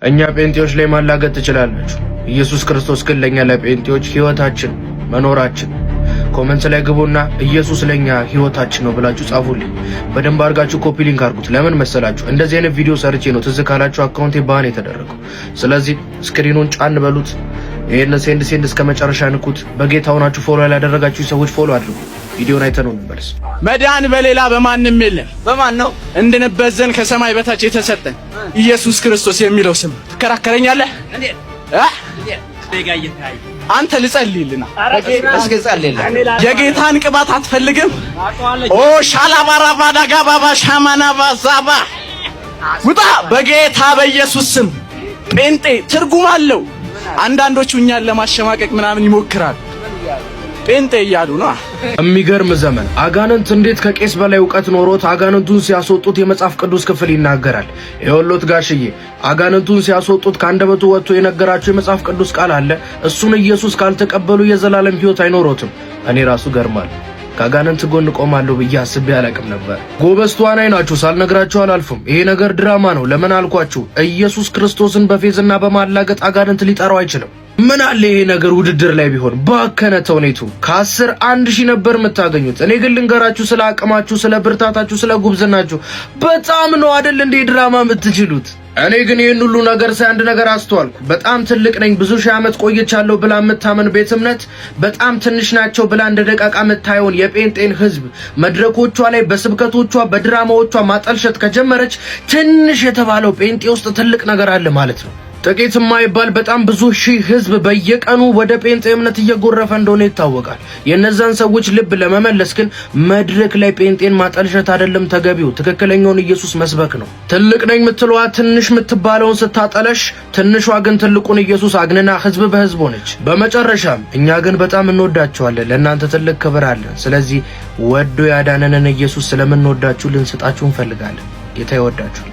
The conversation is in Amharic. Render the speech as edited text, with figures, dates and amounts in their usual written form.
እኛ ጴንጤዎች ላይ ማላገጥ ትችላላችሁ። ኢየሱስ ክርስቶስ ግን ለኛ ለጴንጤዎች ሕይወታችን መኖራችን። ኮሜንት ላይ ግቡና ኢየሱስ ለኛ ሕይወታችን ነው ብላችሁ ጻፉልኝ። በደንብ አድርጋችሁ ኮፒ ሊንክ አድርጉት። ለምን መሰላችሁ? እንደዚህ አይነት ቪዲዮ ሰርቼ ነው ትዝ ካላችሁ አካውንቴ ባን የተደረገው። ስለዚህ ስክሪኑን ጫን በሉት። ይሄን ሴንድ እስከ መጨረሻ ንኩት። በጌታ ሆናችሁ ፎሎ ያላደረጋችሁ ሰዎች ፎሎ አድርጉ። ቪዲዮን አይተነው እንመለስ። መዳን በሌላ በማንም የለም። በማን ነው? እንድንበዘን ከሰማይ በታች የተሰጠን ኢየሱስ ክርስቶስ የሚለው ስም። ትከራከረኛለህ? አንተ ልጸልይልና የጌታን ቅባት አትፈልግም? ኦ ሻላባራባ ዳጋባባ ሻማናባ ዛባ ውጣ በጌታ በኢየሱስ ስም። ጴንጤ ትርጉም አለው። አንዳንዶቹ እኛን ለማሸማቀቅ ምናምን ይሞክራሉ። ጴንጤ እያሉ ነው። የሚገርም ዘመን። አጋንንት እንዴት ከቄስ በላይ ዕውቀት ኖሮት አጋንንቱን ሲያስወጡት የመጽሐፍ ቅዱስ ክፍል ይናገራል። ይኸውልዎት ጋሽዬ፣ አጋንንቱን ሲያስወጡት ከአንደበቱ ወጥቶ የነገራቸው የመጽሐፍ ቅዱስ ቃል አለ። እሱን ኢየሱስ ካልተቀበሉ የዘላለም ሕይወት አይኖሮትም። እኔ ራሱ ገርማል። ከአጋንንት ጎን ቆማለሁ ብዬ አስቤ አላቅም ነበር። ጎበዝ ተዋናይ ናችሁ፣ ሳልነግራችሁ አላልፍም። ይሄ ነገር ድራማ ነው። ለምን አልኳችሁ? ኢየሱስ ክርስቶስን በፌዝና በማላገጥ አጋንንት ሊጠራው አይችልም። ምን አለ ይሄ ነገር ውድድር ላይ ቢሆን ባከነ ተውኔቱ ከ10 1000 ነበር የምታገኙት። እኔ ግን ልንገራችሁ ስለ አቅማችሁ፣ ስለ ብርታታችሁ፣ ስለ ጉብዝናችሁ በጣም ነው አይደል እንዴ ድራማ የምትችሉት። እኔ ግን ይሄን ሁሉ ነገር ሳይ አንድ ነገር አስተዋልኩ። በጣም ትልቅ ነኝ ብዙ ሺህ ዓመት ቆይቻለሁ ብላ የምታመን ቤተ እምነት በጣም ትንሽ ናቸው ብላ እንደ ደቃቃ የምታየውን የጴንጤን ሕዝብ መድረኮቿ ላይ በስብከቶቿ በድራማዎቿ ማጠልሸት ከጀመረች ትንሽ የተባለው ጴንጤ ውስጥ ትልቅ ነገር አለ ማለት ነው። ጥቂት የማይባል በጣም ብዙ ሺህ ህዝብ በየቀኑ ወደ ጴንጤ እምነት እየጎረፈ እንደሆነ ይታወቃል። የነዛን ሰዎች ልብ ለመመለስ ግን መድረክ ላይ ጴንጤን ማጠልሸት አይደለም ተገቢው፣ ትክክለኛውን ኢየሱስ መስበክ ነው። ትልቅ ነኝ የምትለዋ ትንሽ የምትባለውን ስታጠለሽ፣ ትንሿ ግን ትልቁን ኢየሱስ አግንና ህዝብ በህዝብ ሆነች። በመጨረሻም እኛ ግን በጣም እንወዳችኋለን፣ ለእናንተ ትልቅ ክብር አለን። ስለዚህ ወዶ ያዳነንን ኢየሱስ ስለምንወዳችሁ ልንሰጣችሁ እንፈልጋለን። ጌታ ይወዳችሁ።